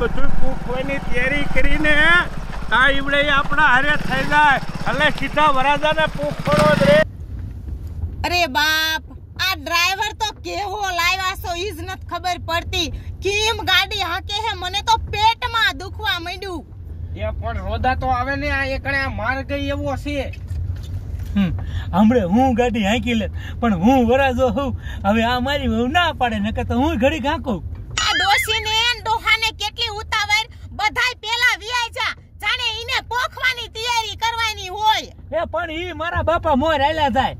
બધું પૂછવાની તૈયારી કરીને તા ઈવડે આપણા હારે થઈ જાય એટલે સીધા વરાજાને પૂછ પડો રે. અરે બાપ, આ ડ્રાઈવર તો કેવો લાવ્યા છો ઈ જ નથી ખબર પડતી. કેમ ગાડી હાકે હે, મને તો પેટમાં દુખવા માંડ્યું. એ પણ રોદા તો આવે ને, આ એકણે માર્ગ એવો છે. હમણે હું ગાડી હાંકી લે પણ હું વરાજો હોઉં. હવે આ મારી વહુ ના પાડે નકર તો હું ઘડી હાંકું. આ ડોશીને ને ડોહાને કેટલી ઉતાવળ, બધાય પેલા વિયાઈ જા, જાણે ઈને પોખવાની તૈયારી કરવાની હોય. એ પણ ઈ મારા બાપા મોર આલ્યા થાય.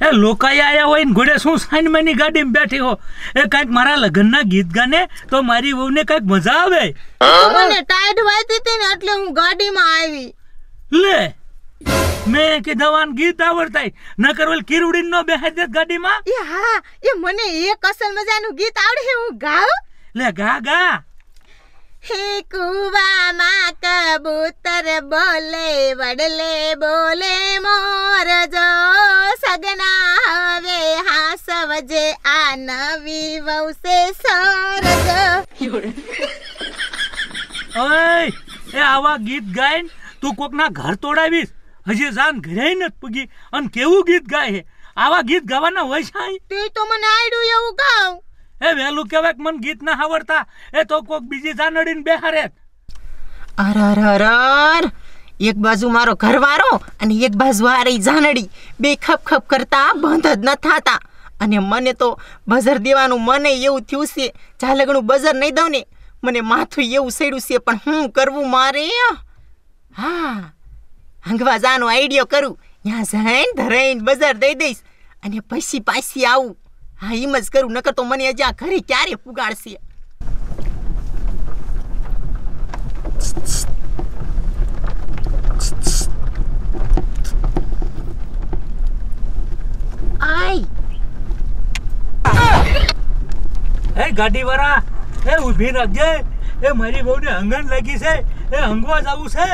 એ લોકાઈ આયા હોય ને ઘોડે શું સાઈનમાંની ગાડીમાં બેઠી હો. એ કાંઈક મારા લગ્નના ગીત ગાને તો મારી વહુને કાંઈક મજા આવે. મને ટાઈટ વાતી હતી ને એટલે હું ગાડીમાં આવી. લે મેં કે દવાન ગીત આવડતાય ન કરવલ કિરુડી નો બેહાડ દે ગાડીમાં. એ હા, એ મને એક અસલ મજાનું ગીત આવડે, હું ગાઉં. લે ગા ગા. હે કુવામાં કબૂતર બોલે, વડલે બોલે મોર જો, સગના હવે હાસવજે આ નવી વહુ સે સરજ. ઓય એ આવા ગીત ગાય તું કોકના ઘર તોડાવીશ. હજી જાન ઘરે નથી પૂગી અને કેવું ગીત ગાય હે. આવા ગીત ગાવાના હોય છે તે તો મને આવડ્યું એવું ગાઉં. એ વેલું કહેવાય કે મને ગીત ના આવડતા એ તો કોક બીજી જાનડીને બેહારે. અરર, એક બાજુ મારો ઘરવાળો અને એક બાજુ આ રહી જાનડી, બે ખપ ખપ કરતા બંધ જ ન થાતા. અને મને તો બઝર દેવાનું મને એવું થયું છે, ઝાલગણું બઝર નહીં દઉં ને મને માથું એવું સડ્યું છે. પણ શું કરવું મારે? હા, હંગવા જાનો આઈડિયો કરું, ત્યાં જઈને ધરાઈને બજાર દઈ દઈશ અને પછી પાછી આવું. હા, એમ જ કરું, નકર તો મને હજી આ ઘરે ક્યારે પુગાડશે. આય એ ગાડી વાળા, એ ઊભી રાખજે. એ મારી બહુને હંગન લાગી છે, એ હંગવા જવું છે.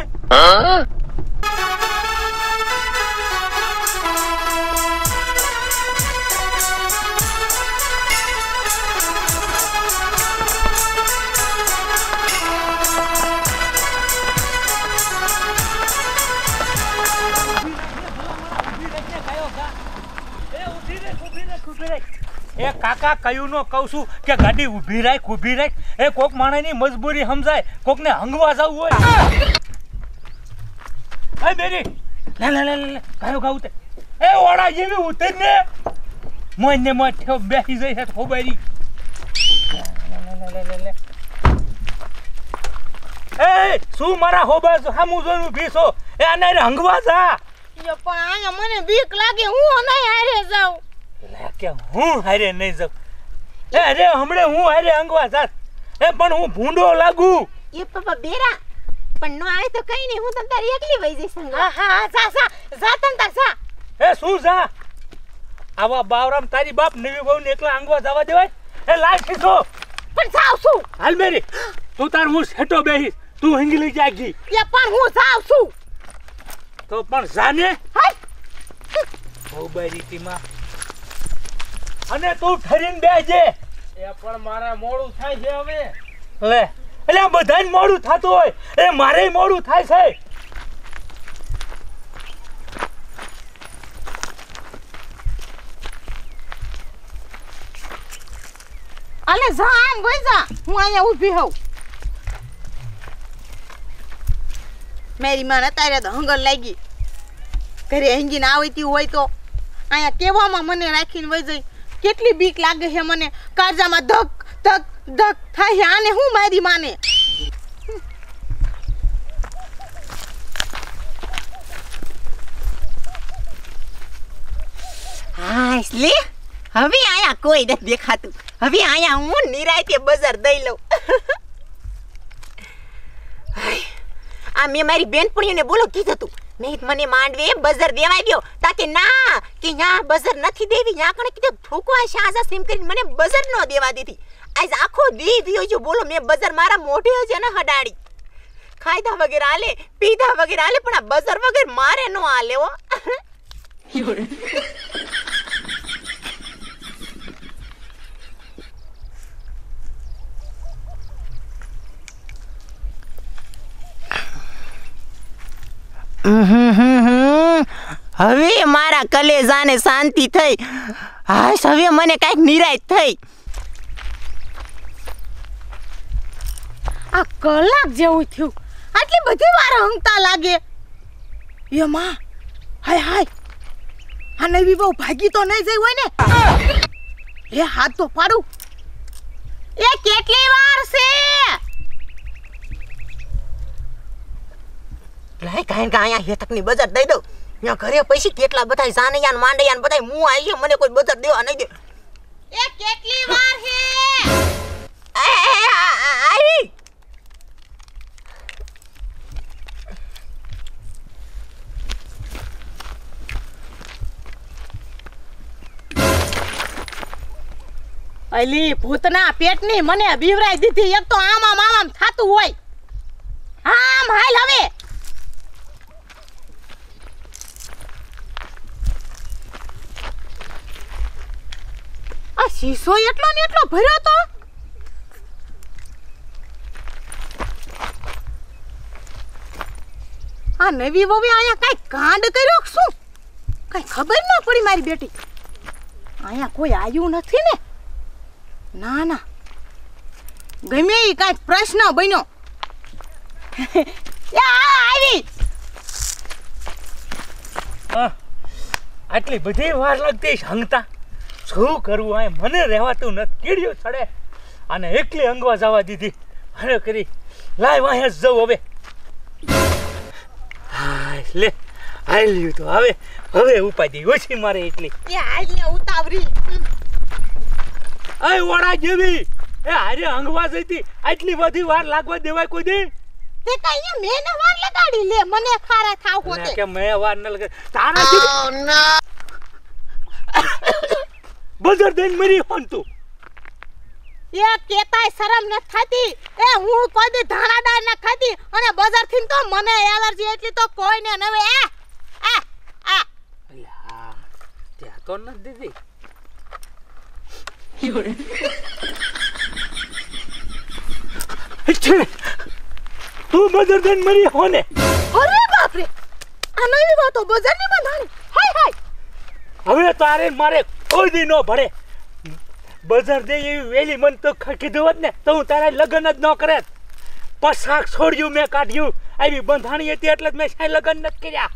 એ કાકા કયું નો કહું છું કે ગાડી ઊભી રાખ. એ કોક માણસની મજબૂરી સમજાય, કોકને હંગવા જવું હોય. એ બેરી લે લે લે લે કયો ગાઉ તે. એ ઓડા જેવી ઉતર ને મોય ને મોય ઠો બેસી જઈ છે ખોબારી. એ શું મારા હોબા સામુ જોનું ભીસો. એ આને હંગવા જા. પણ આયા મને બીક લાગે, હું નહીં હારે જાઉં. કે હું હારે નહીં જાઉં. એ અરે હમણે હું હારે હંગવા જાત. એ પણ હું ભૂંડો લાગુ. એ પપ્પા બેરા પણ નો આવે તો કઈ નહીં, હું તમ તારી એકલી વઈ જઈશ. હા હા, જા તમ તાર જા. એ શું જા? આવા બાવરામ તારી બાપ નવી બહુ ને એકલા હંગવા જવા દેવાય? એ લાય ખીસો. પણ જાવ છું. હાલ મેરી તું તાર હું સેટો બેહીશ, તું હંગલી જાગી. એ પણ હું જાવ છું. તો પણ જાને હાય બહુ બારીતી માં. અને તું ઠરીને બેજે. એ પણ મારે મોડું થાય છે હવે. લે એટલે આ બધાને મોડું થતું હોય, એ મારે મોડું થાય છે. અલે જા આમ વઈ જા, હું અહીંયા ઊભી હોઉં. મેરી માં અત્યારે તો હંગર લાગી, ઘરે હંગીને આવતી હોય તો અહીંયા કેવામાં મને રાખીને વઈ જઈ. કેટલી બીક લાગે છે મને, કાળજામાં ધક ધક ધક થાય. આને હું મારી માને. હા લે, હવે આયા કોઈ નથી દેખાતું. હવે આયા હું નિરાયતે બજાર દઈ લઉં. આ મેં મારી બેનપણીઓને બોલો કીધું તું, નહીં મને માંડવે બજાર દેવાઈ દો. તાકે ના કે ન્યા બજાર નથી દેવી, ન્યા કણે કીધું ઠોકવા શાજા સિમ કરીને મને બજાર ન દેવા દીધી. આજ આખો દી દિયો જો બોલો મેં બજાર મારા મોઢે જ ન હડાડી. ખાયદા વગેરે આલે, પીધા વગેરે આલે, પણ આ બજાર વગેરે મારે નો આલે હો. હવે મારા કલેજાને શાંતિ થઈ. હાશ, હવે મને કાંઈક નિરાશ થઈ. આ કલાક જેવું થયું, આટલી બધી વાર હંગતા લાગે. એ માં, હાય હાય, આ નવી બહુ ભાગી તો નહીં જઈ હોય ને? એ હાથ તો પાડું. એ કેટલી વાર છે? લાય કાંઈ અહીંયા હેતકની બજાર દઈ દઉં. ત્યાં ઘરે પૈસા કેટલા બધા જાનૈયા માંડૈયા બધા મું આવી છે, મને કોઈ બજાર દેવા નહીં દે. એ કેટલી વાર છે? આવી અલી ભૂતના પેટની મને બીવરાઈ દીધી. એક તો આમ થાતું હોય. આમ હાલ હવે. આ શીશો એટલો ને એટલો ભર્યો તો. આ નવી વહુએ અહીંયા કઈ કાંડ કર્યો કે શું? કઈ ખબર ન પડી મારી બેટી. અહીંયા કોઈ આવ્યું નથી ને? ના ના, ગમે એ કાંઈક પ્રશ્ન બન્યો. આવી આટલી બધી વાર લાગતી હંગતા. શું કરવું? આ મને રહેવાતું નથી. કીડ્યો ચડે અને એકલી અંગવા જવા દીધી. અરે કરી લાય વાહે જવું હવે. લે હાલ્યું તો હવે ઉપાધી ઓછી મારે એટલી. એ આઈને ઉતાવરી. એ વડા જેવી એ હારે અંગવા જઈતી. આટલી બધી વાર લાગવા દેવાય કોઈ દી? તે કઈ મેં ને વાર લગાડી લે. મને ખારા થાવ હોતે કે મેં વાર ન લગાડી. તારા બજાર દઈને મરી હોન તું. એ કેતાય શરમ ન થાતી. એ હું કોઈ દી ધાણાદાર ન ખાતી અને બજાર થી તો મને એલર્જી એટલી તો કોઈને નવે. અલ્યા ત્યાં તો ન દીધી. તું બજાર દઈને મરી હોને. અરે બાપ રે, આ નવી વાતો બજાર ની બંધાણી. હાય હાય, હવે તારે મારે કોઈ દી નો ભળે. બજાર દે એવી વેલી મન તો કીધું હોત ને તો હું તારા લગ્ન જ ન કરે. પસાક છોડ્યું મેં કાઢ્યું. આવી બંધાણી હતી એટલે જ મેં સાઈ લગ્ન નથી કર્યા.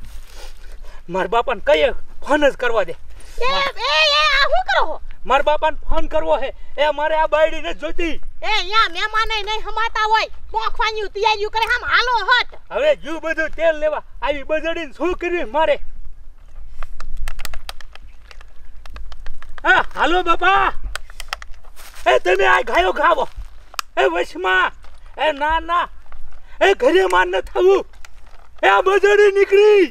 મારા બાપાને કહીએ ફોન જ કરવા દે. એ આ શું કરો? મારા બાપાને ફોન કરવો હે. એ મારે આ બાયડી ને જોતી. એ અહીંયા મહેમાને નહીં હમાતા હોય. પોખવાની તૈયારીઓ કરે. આમ હાલો હટ. હવે જુ બધું તેલ લેવા આવી બજાડીને શું કર્યું મારે? હા હાલો બાપા. એ તમે આ ગાયો ખાવો. એ વશમાં એ ના એ ઘરે માર ન થવું. એ આ બજાડી નીકળી.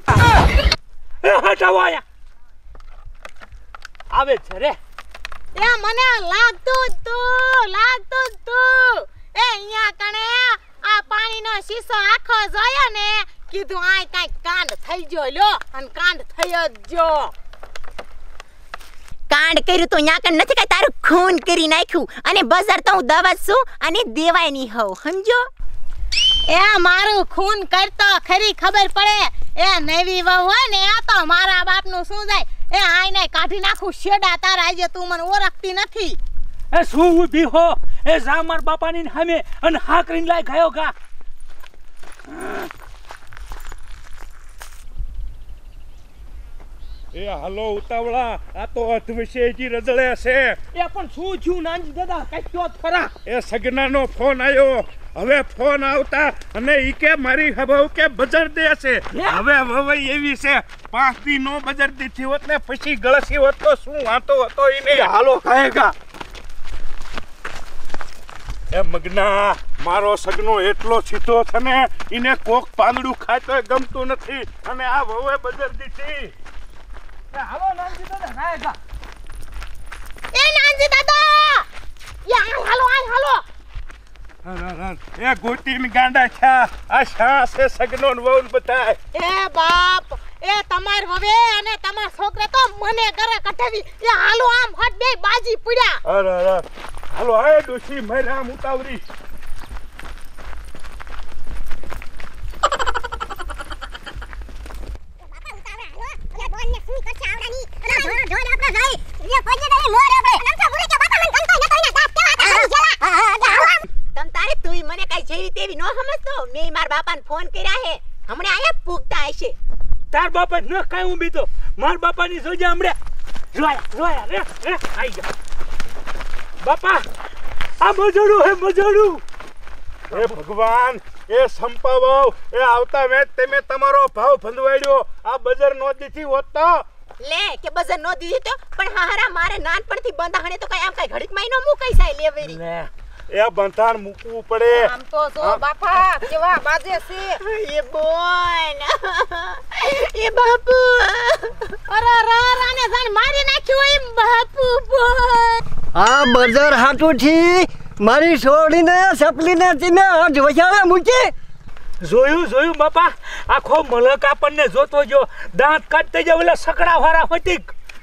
એ હટાવો આયા આવે છે રે. એ મને લાગતું જ તું. એ અહીંયા કણે આ પાણીનો શીશો આખો જોયો ને કીધું આ કાંઈક કાંડ થઈ ગયો લ્યો. અને કાંડ થઈ જ જો. કાંડ કર્યું તો ન્યા કણ નથી કઈ તારું ખૂન કરી નાખ્યું. અને બજાર તો હું દવા છું અને દેવાય નહીં હોવ, સમજો? એ મારું ખૂન કરતો ખરી ખબર પડે. એ નવી વહુ હોય ને તો મારા બાપનું શું જાય. એ આઈને કાઢી નાખું શેડા તારા. આજે તું મને ઓળખતી નથી. એ શું ઊભી હો? એ જા માર બાપાની સામે અને હા કરીને લાય ગાયો ગા. એ હાલો ઉતાવળા, આ તો અધવિશેજી રજળે છે. એ પણ શું થયું નાનજી દાદા? કઈ કયો ખરા. એ સગનાનો ફોન આવ્યો. હવે ફોન આવતા અને ઈ કે મારી હબવ કે બજાર દે છે. હવે વવઈ એવી છે 5 દી નો બજાર દીધી હોત ને પછી ગળસી હોત તો શું વાતો હતો ઈને. હાલો ખાયેગા. એ મગના, મારો સગનો એટલો સીધો છે ને ઈને કોક પાંદડું ખાય તોય ગમતું નથી. અને આ વવે બજાર દીધી. હાલો નાનજી દાદા ખાયેગા. એ નાનજી દાદા, એ હાલો. એ ગોટીન ગાંડા છા. આ શા છે સગનો ને વહુ બતાય. એ બાપ, એ તમાર હવે અને તમાર છોકરા તો મને કરે કઢાવી. એ હાલો આમ હટ બે બાજી પડ્યા. અરે હાલો આય ડોશી મારે આમ ઉતાવરી. બાપાને ફોન કર્યા હે હમણે આયા પૂગતા હશે તાર બાપા ન કાઈ હું બીતો માર બાપાની સોજા હમણે રોયા રે આઈ જા બાપા આ મજોડું હે મજોડું હે ભગવાન એ સંપાવો એ આવતા વેત તમે તમારો ભાવ ભંદવાડ્યો આ બજાર નો દીથી હોત તો લે કે બજાર નો દીધી તો પણ હારા મારે નાનપણથી બંધાણે તો કઈ આમ કઈ ઘડીક માં નો મુકાઈ જાય લેવેરી લે એ બંધાણ મૂકવું પડે આમ તો જો બાપા કેવા બાજે છે એ બોન એ બાપુ અરે રાને જાન મારી નાખ્યો એમ બાપુ બોન આ બજાર હાટુથી મારી છોડીને સપલીને તીને આજ વસાવે મૂકી જોયું બાપા આખો મલક આપણને જોતો જો દાંત કાઢતે જ ઓલા સકડા વાળા હતી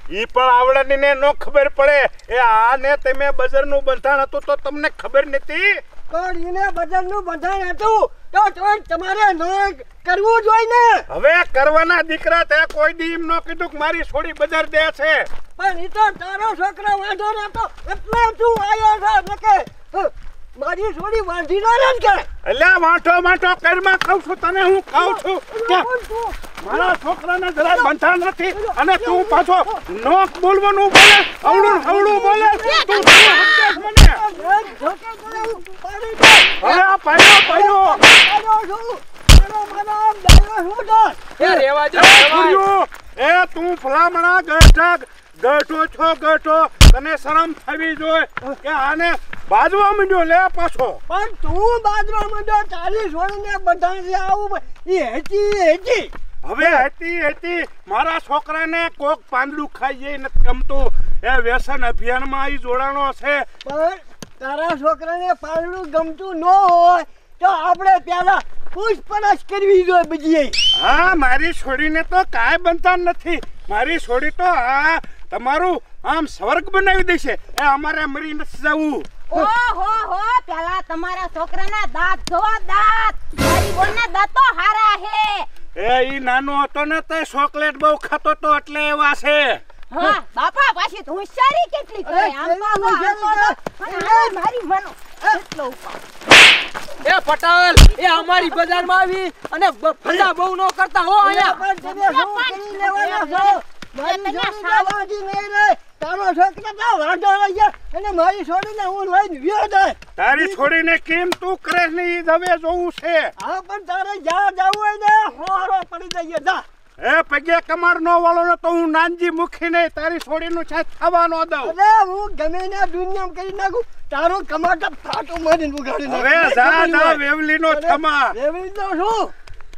ઈ પણ આવડણીને નો ખબર પડે એ આને તમે બજારનું બંધાણ હતું તો તમને ખબર નથી પણ એને બજારનું બંધાણ હતું તો તમારે ન કરવું જોઈએ ને હવે કરવાના દીકરા તે કોઈ દી એમ નો કીધું કે મારી છોડી બજાર દે છે પણ ઈ તો તારો છોકરો વાંધો નતો એટલે તું આવ્યો છો નકે મારી છોડી વાંધી ન રહે કે અલ્યા વાંઠો કરમાં કહું છું તને હું કહું છું કે મારા છોકરાને જરાય બંધાણ નથી અને તું પાછો નોક બોલવાનું બોલે અવળું બોલે તું સમજાસ મને હવે આ પાડ્યો એ રેવા જો એ તું ફલામણા ગઠો તને શરમ થવી જોઈએ કે આને બાજવા માંડ્યો લે પાછો પણ તું બાજવા માંડ્યો તારી છોડીને બંધાણ આવું ઈ હેતી હવે હતી મારા છોકરાને કોક પાંદડું ખાઈ જાય નથી ગમતું એ વ્યસન અભિયાનમાં આવી જોડાણો છે પણ તારા છોકરાને પારણું ગમતું ન હોય તો આપણે પહેલા પૂછપરછ કરવી જોઈએ બીજી હા મારી છોડીને તો કાંઈ બંધાણ નથી મારી છોડી તો આ તમારું આમ સ્વર્ગ બનાવી દેશે એ અમારે મરી નથી જવું ઓહો પેલા તમારા છોકરાના દાંત જો દાંત મારી બોલના દાંત તો હારા હે એ ઈ નાનો હતો ને તો ચોકલેટ બહુ ખાતો તો એટલે એવા છે હા બાપા પાછી તું હોશિયારી કેટલી કરે આમ તો મારી મનો એટલો એ પટેલ એ અમારી બજારમાં આવી અને ફંડા બહુ ન કરતા હો અહીંયા પણ તમે શું કરી લેવાના છો મારી છોડીને વાંધી નહીં રહે તારો છોકરો તો વાંધો રહી ગયા અને મારી છોડીને હું લઈને વ્યો જાય તારી છોડીને કેમ તું કરે ને ઈ હવે જોવું છે હા પણ તારે જ્યાં જવું હોય ને હોરો પડી જઈએ જા એ પગે કમર નો વાળો ને તો હું નાનજી મુખી નહીં તારી છોડીનું છે થવા નો દઉં અરે હું ગમે ને દુનિયામાં કરી નાખું તારું કમર તો ફાટું મારીને ઉગાડી નાખું હવે જા વેવલી નો થમા એવી તો શું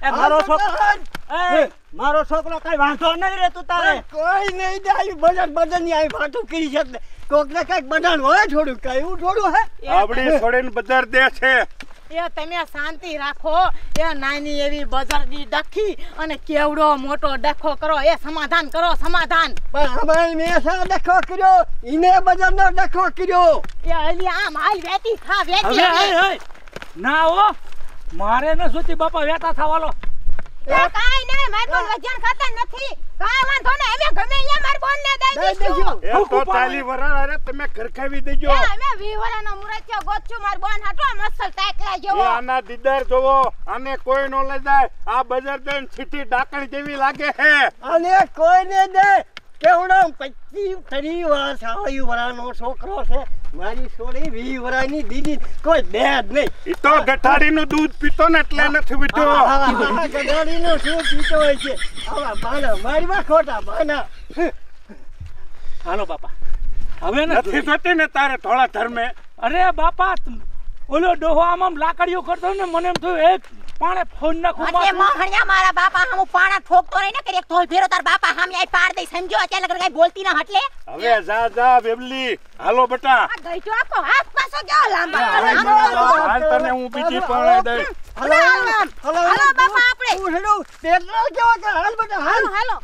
એ મારો છોકરો કઈ વાંધો નહીં રે તું તારે કોઈ નહીં જાય બજાર ની આવી ફાટું કરી શકે કોક ને કઈક બધાને હોય થોડું કઈ એવું થોડું હે આપડી છોડીને બજાર દે છે એ તમે શાંતિ રાખો એ નાની એવી બજારની ડખી અને કેવડો મોટો ડખો કરો એ સમાધાન કરો સમાધાન પણ અમારી મેં શા ડખો કર્યો ઈને બજારનો ડખો કર્યો એ અલી આમ હાલ વેતી ખા વેતી હવે ના હો મારે ન સુતી બાપા વેતા થવાલો એ કાઈ નહીં માર બોન વજન ખાતા નથી કાઈ વાંધો ને અમે ગમે અહીંયા માર બોન ને દઈ દઈશું એ તો તાલી વરા અરે તમે ઘરખાવી દેજો એ અમે વીવરાનો મુરત્યો ગોચ્યું માર બોન હાટો મસલ ટાકલા એ જેવો આના દીદાર જોવો આને કોઈ નો લઈ જાય આ બજાર દઈને છીટી ડાકણ જેવી લાગે હે અને કોઈને દે કેવડો 25-30 વર્ષ આયુ વરાનો છોકરો છે મારી છોડી 20 વર્ષની દીદી કોઈ દે જ નહીં ઈ તો ગઠાડીનું દૂધ પીતો ને એટલે નથી પીતો ગધાડીનો શું પીતો હોય છે આવા બાના મારીમાં ખોટા બાના હાલો બાપા હવે નથી જોતી ને તારે થોડા ધર્મે અરે બાપા ઓલો ડોહો આમ લાકડીઓ કરતો ને મને એમ થયું એક પાણે ફોન નાખું અરે મોહણિયા મારા બાપા હમ પાણા ઠોકતો રહી ને કે એક થોલ ફેરો તાર બાપા હામે આઈ પાડ દે સમજો અત્યારે લગર કઈ બોલતી ના હટલે હવે જા બેબલી હાલો બેટા આ ગઈજો આખો હાથ પાછો ગયો લાંબા હાલ તને હું બીજી પાણે દઈ હાલો બાપા આપણે હું હેડું તેટલો કેવો કે હાલ બેટા હાલ હાલો